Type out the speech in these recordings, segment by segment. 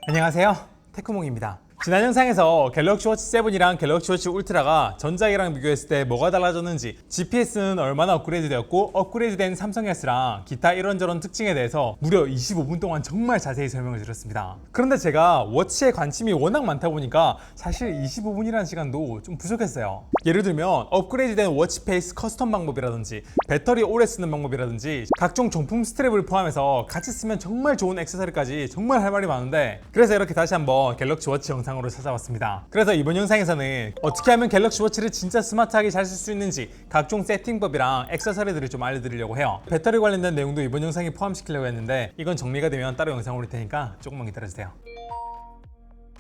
안녕하세요, 테크몽입니다. 지난 영상에서 갤럭시 워치 7이랑 갤럭시 워치 울트라가 전작이랑 비교했을 때 뭐가 달라졌는지, GPS는 얼마나 업그레이드 되었고 업그레이드된 삼성 S랑 기타 이런저런 특징에 대해서 무려 25분 동안 정말 자세히 설명을 드렸습니다. 그런데 제가 워치에 관심이 워낙 많다 보니까 사실 25분이라는 시간도 좀 부족했어요. 예를 들면 업그레이드된 워치 페이스 커스텀 방법이라든지 배터리 오래 쓰는 방법이라든지 각종 정품 스트랩을 포함해서 같이 쓰면 정말 좋은 액세서리까지 정말 할 말이 많은데, 그래서 이렇게 다시 한번 갤럭시 워치 영상으로 찾아왔습니다. 그래서 이번 영상에서는 어떻게 하면 갤럭시 워치를 진짜 스마트하게 잘 쓸 수 있는지 각종 세팅법이랑 액세서리들을 좀 알려드리려고 해요. 배터리 관련된 내용도 이번 영상에 포함시키려고 했는데 이건 정리가 되면 따로 영상 올릴 테니까 조금만 기다려주세요.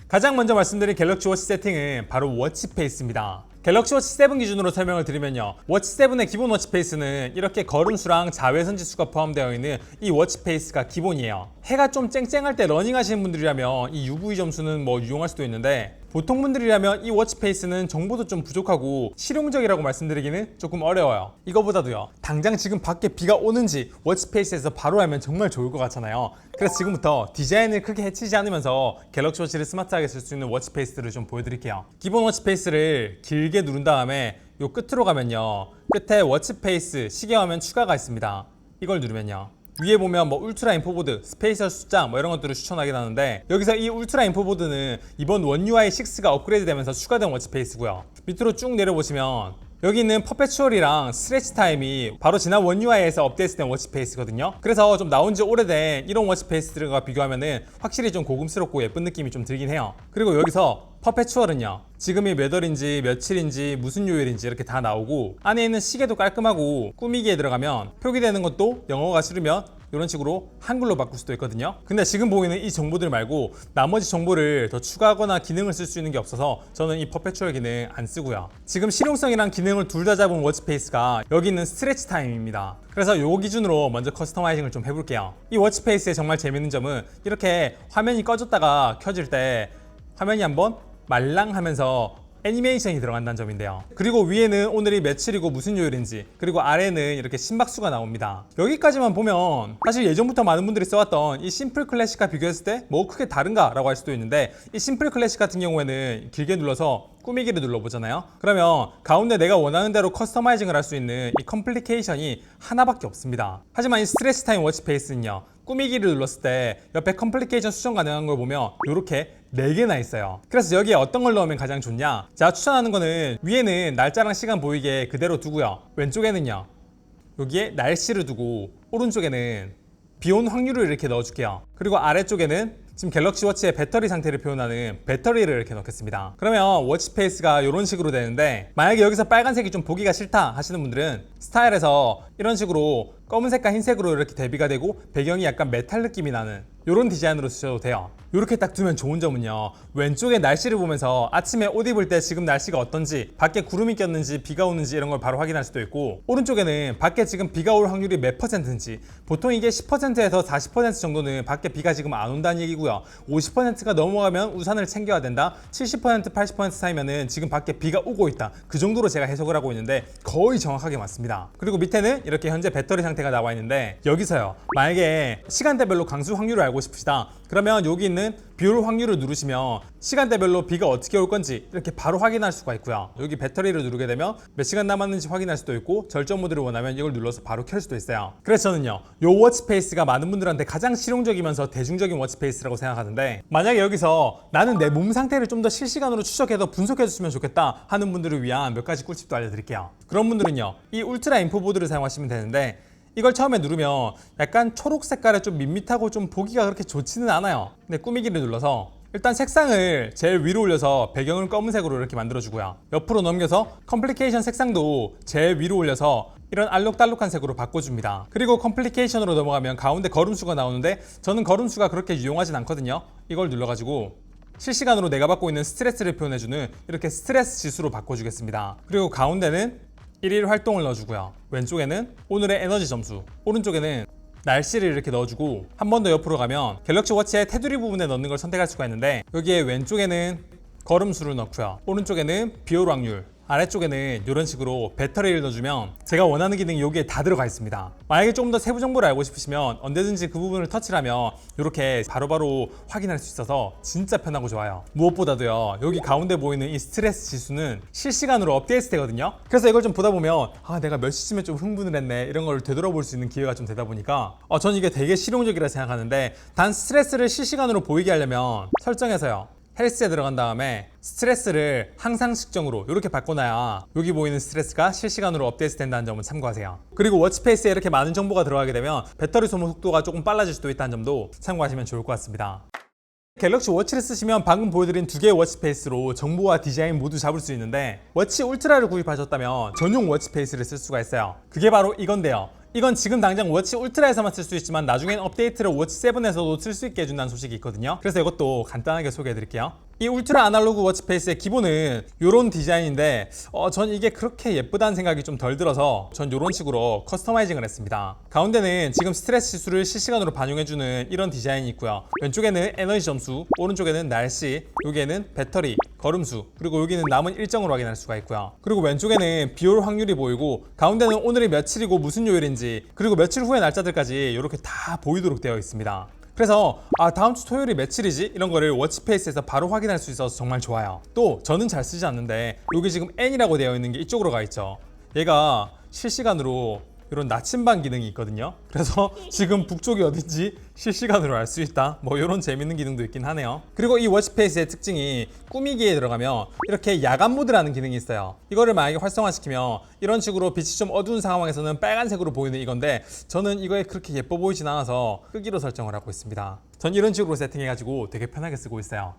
가장 먼저 말씀드린 갤럭시 워치 세팅은 바로 워치 페이스입니다. 갤럭시 워치 7 기준으로 설명을 드리면요, 워치 7의 기본 워치 페이스는 이렇게 걸음수랑 자외선 지수가 포함되어 있는 이 워치 페이스가 기본이에요. 해가 좀 쨍쨍할 때 러닝 하시는 분들이라면 이 UV 점수는 뭐 유용할 수도 있는데, 보통 분들이라면 이 워치 페이스는 정보도 좀 부족하고 실용적이라고 말씀드리기는 조금 어려워요. 이거보다도요, 당장 지금 밖에 비가 오는지 워치 페이스에서 바로 알면 정말 좋을 것 같잖아요. 그래서 지금부터 디자인을 크게 해치지 않으면서 갤럭시 워치를 스마트하게 쓸 수 있는 워치 페이스를 좀 보여드릴게요. 기본 워치 페이스를 길게 누른 다음에 요 끝으로 가면요, 끝에 워치 페이스 시계화면 추가가 있습니다. 이걸 누르면요, 위에 보면 뭐 울트라 인포보드, 스페이셜 숫자 뭐 이런 것들을 추천하게 나는데, 여기서 이 울트라 인포보드는 이번 원 UI 6가 업그레이드 되면서 추가된 워치 페이스고요. 밑으로 쭉 내려보시면 여기 있는 퍼페추얼이랑 스트레치 타임이 바로 지난 원 UI에서 업데이트된 워치 페이스거든요. 그래서 좀 나온 지 오래된 이런 워치 페이스들과 비교하면은 확실히 좀 고급스럽고 예쁜 느낌이 좀 들긴 해요. 그리고 여기서 퍼페추얼은요, 지금이 몇 월인지 며칠인지 무슨 요일인지 이렇게 다 나오고, 안에 있는 시계도 깔끔하고 꾸미기에 들어가면 표기되는 것도 영어가 싫으면 이런 식으로 한글로 바꿀 수도 있거든요. 근데 지금 보이는 이 정보들 말고 나머지 정보를 더 추가하거나 기능을 쓸 수 있는 게 없어서 저는 이 퍼페추얼 기능 안 쓰고요. 지금 실용성이랑 기능을 둘 다 잡은 워치 페이스가 여기 있는 스트레치 타임입니다. 그래서 요 기준으로 먼저 커스터마이징을 좀 해볼게요. 이 워치 페이스의 정말 재밌는 점은 이렇게 화면이 꺼졌다가 켜질 때 화면이 한번 말랑하면서 애니메이션이 들어간다는 점인데요. 그리고 위에는 오늘이 며칠이고 무슨 요일인지, 그리고 아래는 이렇게 심박수가 나옵니다. 여기까지만 보면 사실 예전부터 많은 분들이 써왔던 이 심플 클래식과 비교했을 때 뭐 크게 다른가 라고 할 수도 있는데, 이 심플 클래식 같은 경우에는 길게 눌러서 꾸미기를 눌러보잖아요. 그러면 가운데 내가 원하는 대로 커스터마이징을 할 수 있는 이 컴플리케이션이 하나밖에 없습니다. 하지만 이 스트레치 타임 워치 페이스는요, 꾸미기를 눌렀을 때 옆에 컴플리케이션 수정 가능한 걸 보면 이렇게 4개나 있어요. 그래서 여기에 어떤 걸 넣으면 가장 좋냐, 제가 추천하는 거는 위에는 날짜랑 시간 보이게 그대로 두고요, 왼쪽에는요 여기에 날씨를 두고, 오른쪽에는 비온 확률을 이렇게 넣어줄게요. 그리고 아래쪽에는 지금 갤럭시 워치의 배터리 상태를 표현하는 배터리를 이렇게 넣겠습니다. 그러면 워치 페이스가 이런 식으로 되는데, 만약에 여기서 빨간색이 좀 보기가 싫다 하시는 분들은 스타일에서 이런 식으로 검은색과 흰색으로 이렇게 대비가 되고 배경이 약간 메탈 느낌이 나는 이런 디자인으로 쓰셔도 돼요. 이렇게 딱 두면 좋은 점은요, 왼쪽에 날씨를 보면서 아침에 옷 입을 때 지금 날씨가 어떤지, 밖에 구름이 꼈는지 비가 오는지 이런 걸 바로 확인할 수도 있고, 오른쪽에는 밖에 지금 비가 올 확률이 몇 %인지, 보통 이게 10%에서 40% 정도는 밖에 비가 지금 안 온다는 얘기고요. 50%가 넘어가면 우산을 챙겨야 된다. 70% 80% 사이면은 지금 밖에 비가 오고 있다. 그 정도로 제가 해석을 하고 있는데 거의 정확하게 맞습니다. 그리고 밑에는 이렇게 현재 배터리 상태가 나와 있는데, 여기서요, 만약에 시간대별로 강수 확률을 알고 싶으시다 그러면 여기 있는 비 올 확률을 누르시면 시간대별로 비가 어떻게 올 건지 이렇게 바로 확인할 수가 있고요. 여기 배터리를 누르게 되면 몇 시간 남았는지 확인할 수도 있고, 절전 모드를 원하면 이걸 눌러서 바로 켤 수도 있어요. 그래서 저는요, 요 워치 페이스가 많은 분들한테 가장 실용적이면서 대중적인 워치 페이스라고 생각하는데, 만약에 여기서 나는 내 몸 상태를 좀 더 실시간으로 추적해서 분석해 줬으면 좋겠다 하는 분들을 위한 몇 가지 꿀팁도 알려드릴게요. 그런 분들은요, 이 울트라 인포보드를 사용하시면 되는데, 이걸 처음에 누르면 약간 초록 색깔에 좀 밋밋하고 좀 보기가 그렇게 좋지는 않아요. 근데 꾸미기를 눌러서 일단 색상을 제일 위로 올려서 배경을 검은색으로 이렇게 만들어주고요, 옆으로 넘겨서 컴플리케이션 색상도 제일 위로 올려서 이런 알록달록한 색으로 바꿔줍니다. 그리고 컴플리케이션으로 넘어가면 가운데 걸음수가 나오는데, 저는 걸음수가 그렇게 유용하진 않거든요. 이걸 눌러가지고 실시간으로 내가 받고 있는 스트레스를 표현해주는 이렇게 스트레스 지수로 바꿔주겠습니다. 그리고 가운데는 일일 활동을 넣어주고요, 왼쪽에는 오늘의 에너지 점수, 오른쪽에는 날씨를 이렇게 넣어주고, 한 번 더 옆으로 가면 갤럭시 워치의 테두리 부분에 넣는 걸 선택할 수가 있는데, 여기에 왼쪽에는 걸음수를 넣고요, 오른쪽에는 비올 확률, 아래쪽에는 이런 식으로 배터리를 넣어주면 제가 원하는 기능이 여기에 다 들어가 있습니다. 만약에 조금 더 세부 정보를 알고 싶으시면 언제든지 그 부분을 터치를 하면 이렇게 바로바로 확인할 수 있어서 진짜 편하고 좋아요. 무엇보다도요, 여기 가운데 보이는 이 스트레스 지수는 실시간으로 업데이트 되거든요. 그래서 이걸 좀 보다 보면 내가 몇 시쯤에 좀 흥분을 했네, 이런 걸 되돌아볼 수 있는 기회가 좀 되다 보니까 저는 이게 되게 실용적이라 생각하는데, 단 스트레스를 실시간으로 보이게 하려면 설정에서요, 헬스에 들어간 다음에 스트레스를 항상 측정으로 이렇게 바꿔놔야 여기 보이는 스트레스가 실시간으로 업데이트 된다는 점은 참고하세요. 그리고 워치페이스에 이렇게 많은 정보가 들어가게 되면 배터리 소모 속도가 조금 빨라질 수도 있다는 점도 참고하시면 좋을 것 같습니다. 갤럭시 워치를 쓰시면 방금 보여드린 두 개의 워치페이스로 정보와 디자인 모두 잡을 수 있는데, 워치 울트라를 구입하셨다면 전용 워치페이스를 쓸 수가 있어요. 그게 바로 이건데요, 이건 지금 당장 워치 울트라에서만 쓸 수 있지만 나중엔 업데이트를 워치 7에서도 쓸 수 있게 해준다는 소식이 있거든요. 그래서 이것도 간단하게 소개해 드릴게요. 이 울트라 아날로그 워치페이스의 기본은 이런 디자인인데 전 이게 그렇게 예쁘다는 생각이 좀 덜 들어서 전 이런 식으로 커스터마이징을 했습니다. 가운데는 지금 스트레스 지수를 실시간으로 반영해주는 이런 디자인이 있고요. 왼쪽에는 에너지 점수, 오른쪽에는 날씨, 여기에는 배터리, 걸음수, 그리고 여기는 남은 일정을 확인할 수가 있고요. 그리고 왼쪽에는 비올 확률이 보이고, 가운데는 오늘이 며칠이고 무슨 요일인지, 그리고 며칠 후의 날짜들까지 이렇게 다 보이도록 되어 있습니다. 그래서 다음 주 토요일이 며칠이지? 이런 거를 워치페이스에서 바로 확인할 수 있어서 정말 좋아요. 또 저는 잘 쓰지 않는데 여기 지금 N이라고 되어 있는 게 이쪽으로 가 있죠. 얘가 실시간으로 이런 나침반 기능이 있거든요. 그래서 지금 북쪽이 어딘지 실시간으로 알 수 있다, 뭐 이런 재밌는 기능도 있긴 하네요. 그리고 이 워치페이스의 특징이 꾸미기에 들어가면 이렇게 야간 모드라는 기능이 있어요. 이거를 만약에 활성화시키면 이런 식으로 빛이 좀 어두운 상황에서는 빨간색으로 보이는 이건데, 저는 이거에 그렇게 예뻐 보이진 않아서 끄기로 설정을 하고 있습니다. 전 이런 식으로 세팅해가지고 되게 편하게 쓰고 있어요.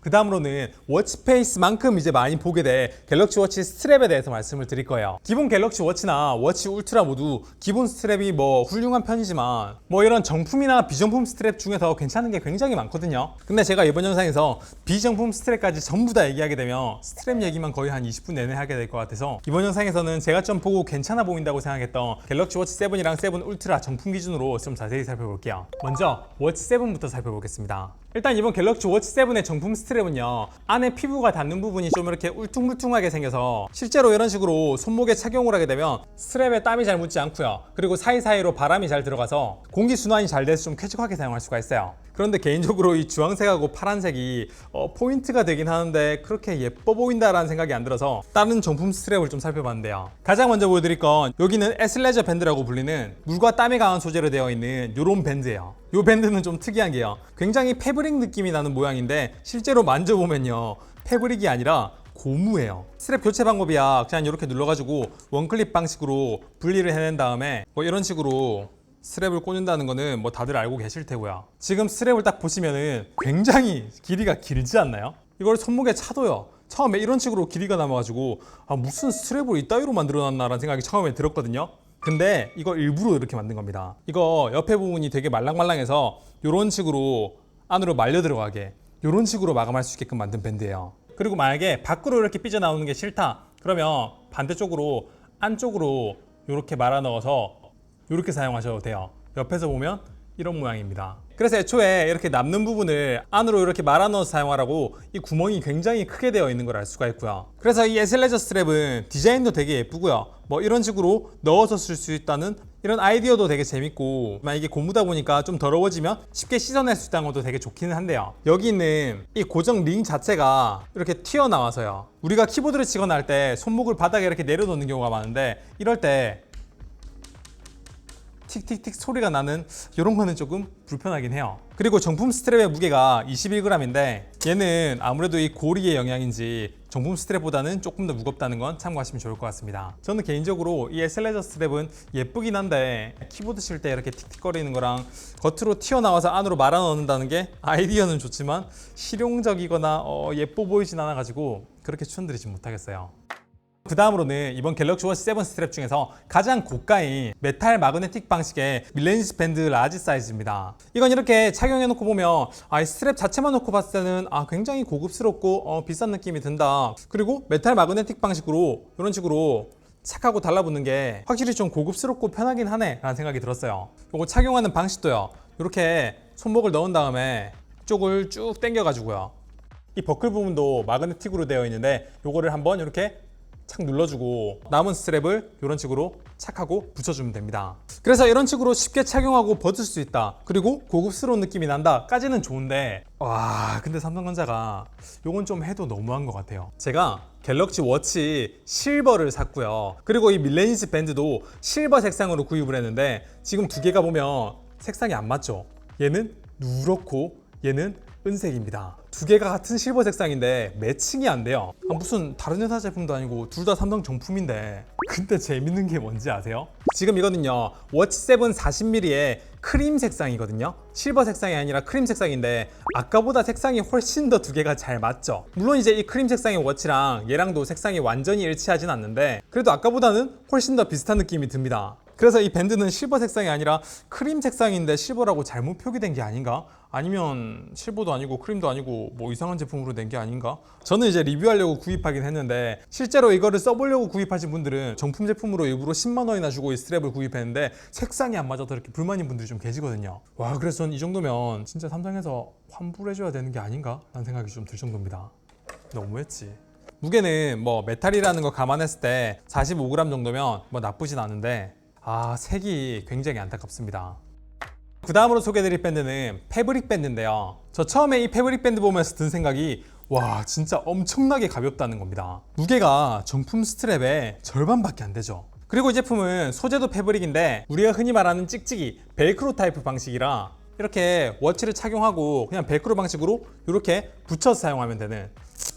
그 다음으로는 워치페이스만큼 이제 많이 보게 될 갤럭시 워치 스트랩에 대해서 말씀을 드릴 거예요. 기본 갤럭시 워치나 워치 울트라 모두 기본 스트랩이 뭐 훌륭한 편이지만, 뭐 이런 정품이나 비정품 스트랩 중에서 괜찮은 게 굉장히 많거든요. 근데 제가 이번 영상에서 비정품 스트랩까지 전부 다 얘기하게 되면 스트랩 얘기만 거의 한 20분 내내 하게 될 것 같아서, 이번 영상에서는 제가 좀 보고 괜찮아 보인다고 생각했던 갤럭시 워치 7이랑 7 울트라 정품 기준으로 좀 자세히 살펴볼게요. 먼저 워치 7부터 살펴보겠습니다. 일단 이번 갤럭시 워치 7의 정품 스트랩은요, 안에 피부가 닿는 부분이 좀 이렇게 울퉁불퉁하게 생겨서 실제로 이런 식으로 손목에 착용을 하게 되면 스트랩에 땀이 잘 묻지 않고요, 그리고 사이사이로 바람이 잘 들어가서 공기순환이 잘 돼서 좀 쾌적하게 사용할 수가 있어요. 그런데 개인적으로 이 주황색하고 파란색이 포인트가 되긴 하는데 그렇게 예뻐 보인다라는 생각이 안 들어서 다른 정품 스트랩을 좀 살펴봤는데요. 가장 먼저 보여드릴 건 여기는 애슬레저 밴드라고 불리는 물과 땀이 강한 소재로 되어 있는 이런 밴드예요. 이 밴드는 좀 특이한 게요, 굉장히 패브릭 느낌이 나는 모양인데 실제로 만져보면요, 패브릭이 아니라 고무예요. 스트랩 교체 방법이야 그냥 이렇게 눌러가지고 원클릭 방식으로 분리를 해낸 다음에 뭐 이런 식으로 스트랩을 꽂는다는 거는 뭐 다들 알고 계실 테고요. 지금 스트랩을 딱 보시면은 굉장히 길이가 길지 않나요? 이걸 손목에 차도요, 처음에 이런 식으로 길이가 남아가지고 무슨 스트랩을 이따위로 만들어놨나라는 생각이 처음에 들었거든요. 근데 이거 일부러 이렇게 만든 겁니다. 이거 옆에 부분이 되게 말랑말랑해서 이런 식으로 안으로 말려 들어가게 이런 식으로 마감할 수 있게끔 만든 밴드예요. 그리고 만약에 밖으로 이렇게 삐져나오는 게 싫다 그러면 반대쪽으로 안쪽으로 이렇게 말아 넣어서 이렇게 사용하셔도 돼요. 옆에서 보면 이런 모양입니다. 그래서 애초에 이렇게 남는 부분을 안으로 이렇게 말아 넣어서 사용하라고 이 구멍이 굉장히 크게 되어 있는 걸 알 수가 있고요. 그래서 이 애슬레저 스트랩은 디자인도 되게 예쁘고요, 뭐 이런 식으로 넣어서 쓸 수 있다는 이런 아이디어도 되게 재밌고, 이게 고무다 보니까 좀 더러워지면 쉽게 씻어낼 수 있다는 것도 되게 좋기는 한데요, 여기 있는 이 고정 링 자체가 이렇게 튀어나와서요, 우리가 키보드를 치거나 할 때 손목을 바닥에 이렇게 내려놓는 경우가 많은데 이럴 때 틱틱틱 소리가 나는 이런 거는 조금 불편하긴 해요. 그리고 정품 스트랩의 무게가 21g인데 얘는 아무래도 이 고리의 영향인지 정품 스트랩보다는 조금 더 무겁다는 건 참고하시면 좋을 것 같습니다. 저는 개인적으로 이 애슬레저 스트랩은 예쁘긴 한데 키보드 칠 때 이렇게 틱틱거리는 거랑 겉으로 튀어나와서 안으로 말아 넣는다는 게 아이디어는 좋지만 실용적이거나 예뻐 보이진 않아 가지고 그렇게 추천드리진 못하겠어요. 그 다음으로는 이번 갤럭시 워치 7 스트랩 중에서 가장 고가인 메탈 마그네틱 방식의 밀레니스 밴드 라지 사이즈입니다. 이건 이렇게 착용해 놓고 보면 이 스트랩 자체만 놓고 봤을 때는 굉장히 고급스럽고 비싼 느낌이 든다. 그리고 메탈 마그네틱 방식으로 이런 식으로 착하고 달라붙는 게 확실히 좀 고급스럽고 편하긴 하네 라는 생각이 들었어요. 이거 착용하는 방식도요, 이렇게 손목을 넣은 다음에 이쪽을 쭉 당겨 가지고요, 이 버클 부분도 마그네틱으로 되어 있는데 요거를 한번 이렇게 착 눌러주고 남은 스트랩을 이런 식으로 착 하고 붙여주면 됩니다. 그래서 이런 식으로 쉽게 착용하고 벗을 수 있다, 그리고 고급스러운 느낌이 난다 까지는 좋은데, 와 근데 삼성전자가 요건 좀 해도 너무한 것 같아요. 제가 갤럭시 워치 실버를 샀고요, 그리고 이 밀레니스 밴드도 실버 색상으로 구입을 했는데 지금 두 개가 보면 색상이 안 맞죠? 얘는 누렇고 얘는 은색입니다. 두 개가 같은 실버 색상인데 매칭이 안 돼요. 무슨 다른 회사 제품도 아니고 둘 다 삼성 정품인데. 근데 재밌는 게 뭔지 아세요? 지금 이거는요 워치 7 40mm의 크림 색상이거든요. 실버 색상이 아니라 크림 색상인데 아까보다 색상이 훨씬 더 두 개가 잘 맞죠. 물론 이제 이 크림 색상의 워치랑 얘랑도 색상이 완전히 일치하진 않는데 그래도 아까보다는 훨씬 더 비슷한 느낌이 듭니다. 그래서 이 밴드는 실버 색상이 아니라 크림 색상인데 실버라고 잘못 표기된 게 아닌가? 아니면 실버도 아니고 크림도 아니고 뭐 이상한 제품으로 낸 게 아닌가? 저는 이제 리뷰하려고 구입하긴 했는데 실제로 이거를 써보려고 구입하신 분들은 정품 제품으로 일부러 10만 원이나 주고 이 스트랩을 구입했는데 색상이 안 맞아서 이렇게 불만인 분들이 좀 계시거든요. 와, 그래서 저는 이 정도면 진짜 삼성에서 환불해줘야 되는 게 아닌가? 라는 생각이 좀 들 정도입니다. 너무했지. 무게는 뭐 메탈이라는 거 감안했을 때 45g 정도면 뭐 나쁘진 않은데 색이 굉장히 안타깝습니다. 그 다음으로 소개해드릴 밴드는 패브릭 밴드인데요. 저 처음에 이 패브릭 밴드 보면서 든 생각이 와 진짜 엄청나게 가볍다는 겁니다. 무게가 정품 스트랩의 절반밖에 안 되죠. 그리고 이 제품은 소재도 패브릭인데 우리가 흔히 말하는 찍찍이 벨크로 타입 방식이라 이렇게 워치를 착용하고 그냥 벨크로 방식으로 이렇게 붙여서 사용하면 되는,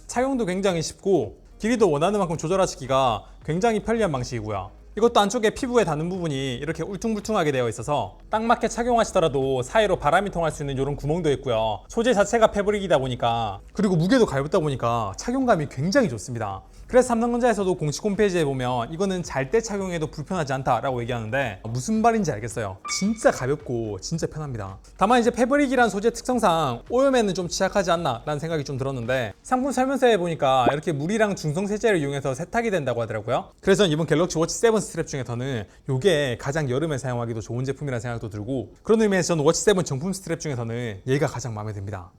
착용도 굉장히 쉽고 길이도 원하는 만큼 조절하시기가 굉장히 편리한 방식이고요. 이것도 안쪽에 피부에 닿는 부분이 이렇게 울퉁불퉁하게 되어 있어서 딱 맞게 착용하시더라도 사이로 바람이 통할 수 있는 이런 구멍도 있고요. 소재 자체가 패브릭이다 보니까, 그리고 무게도 가볍다 보니까 착용감이 굉장히 좋습니다. 그래서 삼성전자에서도 공식 홈페이지에 보면 이거는 잘 때 착용해도 불편하지 않다라고 얘기하는데 무슨 말인지 알겠어요. 진짜 가볍고 진짜 편합니다. 다만 이제 패브릭이란 소재 특성상 오염에는 좀 취약하지 않나 라는 생각이 좀 들었는데 상품 설명서에 보니까 이렇게 물이랑 중성 세제를 이용해서 세탁이 된다고 하더라고요. 그래서 이번 갤럭시 워치 7 스트랩 중에서는 이게 가장 여름에 사용하기도 좋은 제품이라는 생각도 들고, 그런 의미에서 저는 워치 7 정품 스트랩 중에서는 얘가 가장 마음에 듭니다.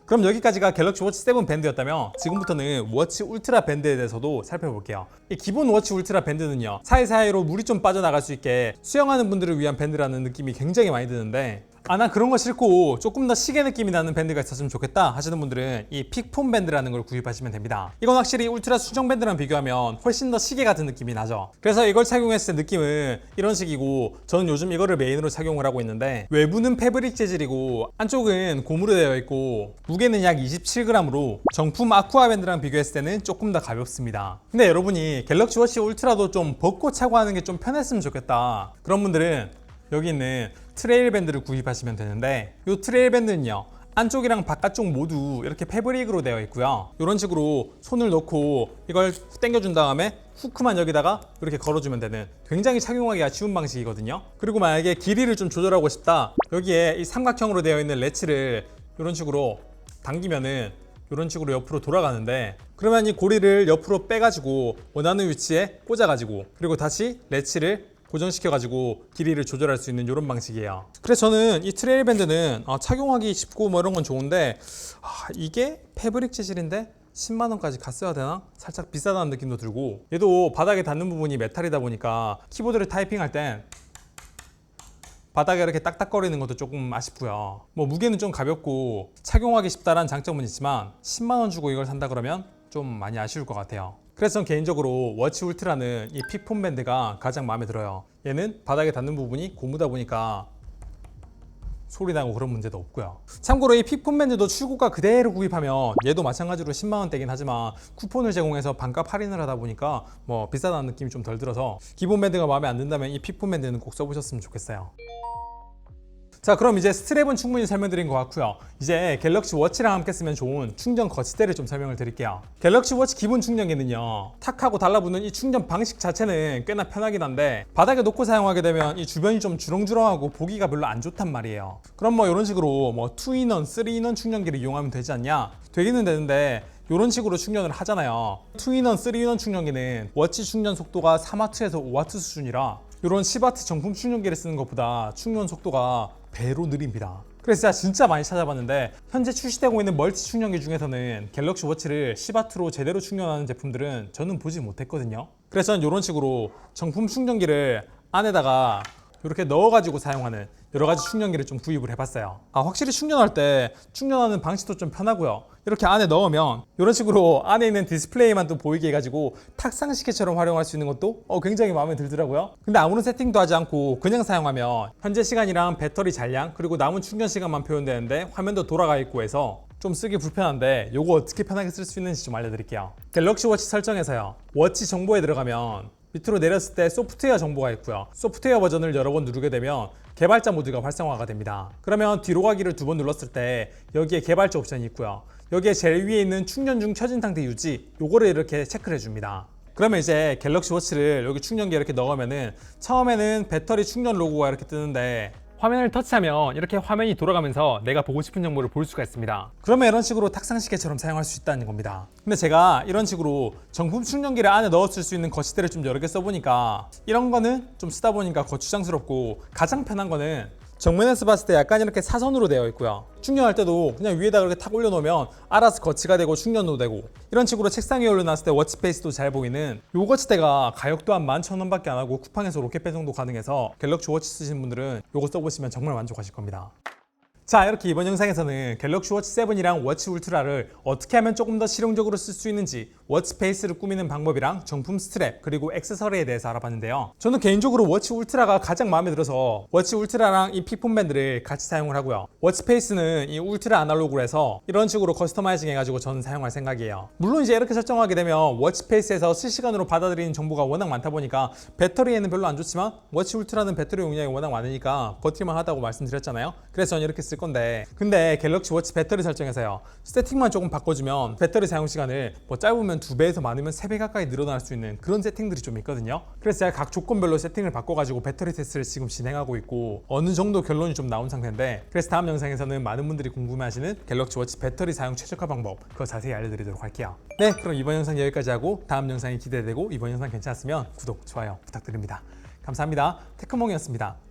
그럼 여기까지가 갤럭시 워치 7 밴드였다면 지금부터는 워치 울트라 밴드에 대해서도 살펴볼게요. 이 기본 워치 울트라 밴드는요 사이사이로 물이 좀 빠져나갈 수 있게 수영하는 분들을 위한 밴드라는 느낌이 굉장히 많이 드는데, 난 그런 거 싫고 조금 더 시계 느낌이 나는 밴드가 있었으면 좋겠다 하시는 분들은 이 픽폼 밴드라는 걸 구입하시면 됩니다. 이건 확실히 울트라 수정 밴드랑 비교하면 훨씬 더 시계 같은 느낌이 나죠. 그래서 이걸 착용했을 때 느낌은 이런 식이고, 저는 요즘 이거를 메인으로 착용을 하고 있는데 외부는 패브릭 재질이고 안쪽은 고무로 되어 있고 무게는 약 27g으로 정품 아쿠아 밴드랑 비교했을 때는 조금 더 가볍습니다. 근데 여러분이 갤럭시 워치 울트라도 좀 벗고 차고 하는 게 좀 편했으면 좋겠다, 그런 분들은 여기 있는 트레일 밴드를 구입하시면 되는데, 이 트레일 밴드는요 안쪽이랑 바깥쪽 모두 이렇게 패브릭으로 되어 있고요. 이런 식으로 손을 넣고 이걸 당겨준 다음에 후크만 여기다가 이렇게 걸어주면 되는 굉장히 착용하기가 쉬운 방식이거든요. 그리고 만약에 길이를 좀 조절하고 싶다, 여기에 이 삼각형으로 되어 있는 레치를 이런 식으로 당기면은 이런 식으로 옆으로 돌아가는데, 그러면 이 고리를 옆으로 빼가지고 원하는 위치에 꽂아가지고 그리고 다시 레치를 고정시켜가지고 길이를 조절할 수 있는 이런 방식이에요. 그래서 저는 이 트레일 밴드는 착용하기 쉽고 뭐 이런 건 좋은데 이게 패브릭 재질인데 10만 원까지 갔어야 되나? 살짝 비싸다는 느낌도 들고, 얘도 바닥에 닿는 부분이 메탈이다 보니까 키보드를 타이핑할 땐 바닥에 이렇게 딱딱거리는 것도 조금 아쉽고요. 뭐 무게는 좀 가볍고 착용하기 쉽다라는 장점은 있지만 10만 원 주고 이걸 산다 그러면 좀 많이 아쉬울 것 같아요. 그래서 전 개인적으로 워치 울트라는 이 픽폼 밴드가 가장 마음에 들어요. 얘는 바닥에 닿는 부분이 고무다 보니까 소리 나고 그런 문제도 없고요. 참고로 이 픽폼 밴드도 출고가 그대로 구입하면 얘도 마찬가지로 10만 원대긴 하지만 쿠폰을 제공해서 반값 할인을 하다 보니까 뭐 비싸다는 느낌이 좀 덜 들어서 기본 밴드가 마음에 안 든다면 이 픽폼 밴드는 꼭 써보셨으면 좋겠어요. 자, 그럼 이제 스트랩은 충분히 설명드린 것 같고요. 이제 갤럭시 워치랑 함께 쓰면 좋은 충전 거치대를 좀 설명을 드릴게요. 갤럭시 워치 기본 충전기는요 탁하고 달라붙는 이 충전 방식 자체는 꽤나 편하긴 한데 바닥에 놓고 사용하게 되면 이 주변이 좀 주렁주렁하고 보기가 별로 안 좋단 말이에요. 그럼 뭐 이런 식으로 뭐 2인원, 3인원 충전기를 이용하면 되지 않냐? 되기는 되는데 이런 식으로 충전을 하잖아요. 2인원, 3인원 충전기는 워치 충전 속도가 3W에서 5W 수준이라 이런 10W 정품 충전기를 쓰는 것보다 충전 속도가 배로 느립니다. 그래서 제가 진짜 많이 찾아봤는데 현재 출시되고 있는 멀티 충전기 중에서는 갤럭시 워치를 C.2로 제대로 충전하는 제품들은 저는 보지 못했거든요. 그래서 저는 이런 식으로 정품 충전기를 안에다가 이렇게 넣어가지고 사용하는 여러 가지 충전기를 좀 구입을 해봤어요. 확실히 충전할 때 충전하는 방식도 좀 편하고요. 이렇게 안에 넣으면 이런 식으로 안에 있는 디스플레이만 또 보이게 해가지고 탁상시계처럼 활용할 수 있는 것도 굉장히 마음에 들더라고요. 근데 아무런 세팅도 하지 않고 그냥 사용하면 현재 시간이랑 배터리 잔량 그리고 남은 충전 시간만 표현되는데 화면도 돌아가 있고 해서 좀 쓰기 불편한데 요거 어떻게 편하게 쓸 수 있는지 좀 알려드릴게요. 갤럭시 워치 설정에서요. 워치 정보에 들어가면 밑으로 내렸을 때 소프트웨어 정보가 있고요. 소프트웨어 버전을 여러 번 누르게 되면 개발자 모드가 활성화가 됩니다. 그러면 뒤로 가기를 2번 눌렀을 때 여기에 개발자 옵션이 있고요. 여기에 제일 위에 있는 충전 중 켜진 상태 유지 요거를 이렇게 체크를 해줍니다. 그러면 이제 갤럭시 워치를 여기 충전기에 이렇게 넣으면은 처음에는 배터리 충전 로고가 이렇게 뜨는데 화면을 터치하면 이렇게 화면이 돌아가면서 내가 보고 싶은 정보를 볼 수가 있습니다. 그러면 이런 식으로 탁상시계처럼 사용할 수 있다는 겁니다. 근데 제가 이런 식으로 정품 충전기를 안에 넣었을 수 있는 거치대를 좀 여러 개 써보니까 이런 거는 좀 쓰다 보니까 거추장스럽고 가장 편한 거는 정면에서 봤을 때 약간 이렇게 사선으로 되어 있고요. 충전할 때도 그냥 위에다 이렇게 탁 올려놓으면 알아서 거치가 되고 충전도 되고 이런 식으로 책상 위에 올려놨을 때 워치페이스도 잘 보이는 요 거치대가 가격도 한 11,000원밖에 안 하고 쿠팡에서 로켓 배송도 가능해서 갤럭시 워치 쓰시는 분들은 요거 써보시면 정말 만족하실 겁니다. 자, 이렇게 이번 영상에서는 갤럭시 워치 7이랑 워치 울트라를 어떻게 하면 조금 더 실용적으로 쓸 수 있는지 워치페이스를 꾸미는 방법이랑 정품 스트랩 그리고 액세서리에 대해서 알아봤는데요. 저는 개인적으로 워치 울트라가 가장 마음에 들어서 워치 울트라랑 이 픽폰 밴드를 같이 사용을 하고요. 워치페이스는 이 울트라 아날로그로 해서 이런 식으로 커스터마이징 해가지고 저는 사용할 생각이에요. 물론 이제 이렇게 설정하게 되면 워치페이스에서 실시간으로 받아들이는 정보가 워낙 많다 보니까 배터리에는 별로 안 좋지만 워치 울트라는 배터리 용량이 워낙 많으니까 버틸만 하다고 말씀드렸잖아요. 그래서 저는 이렇게 쓸 건데 근데 갤럭시 워치 배터리 설정에서요. 세팅만 조금 바꿔주면 배터리 사용 시간을 뭐 짧으면 2배에서 많으면 3배 가까이 늘어날 수 있는 그런 세팅들이 좀 있거든요. 그래서 제가 각 조건별로 세팅을 바꿔가지고 배터리 테스트를 지금 진행하고 있고 어느 정도 결론이 좀 나온 상태인데 그래서 다음 영상에서는 많은 분들이 궁금해하시는 갤럭시 워치 배터리 사용 최적화 방법 그거 자세히 알려드리도록 할게요. 네, 그럼 이번 영상 여기까지 하고 다음 영상이 기대되고 이번 영상 괜찮았으면 구독, 좋아요 부탁드립니다. 감사합니다. 테크몽이었습니다.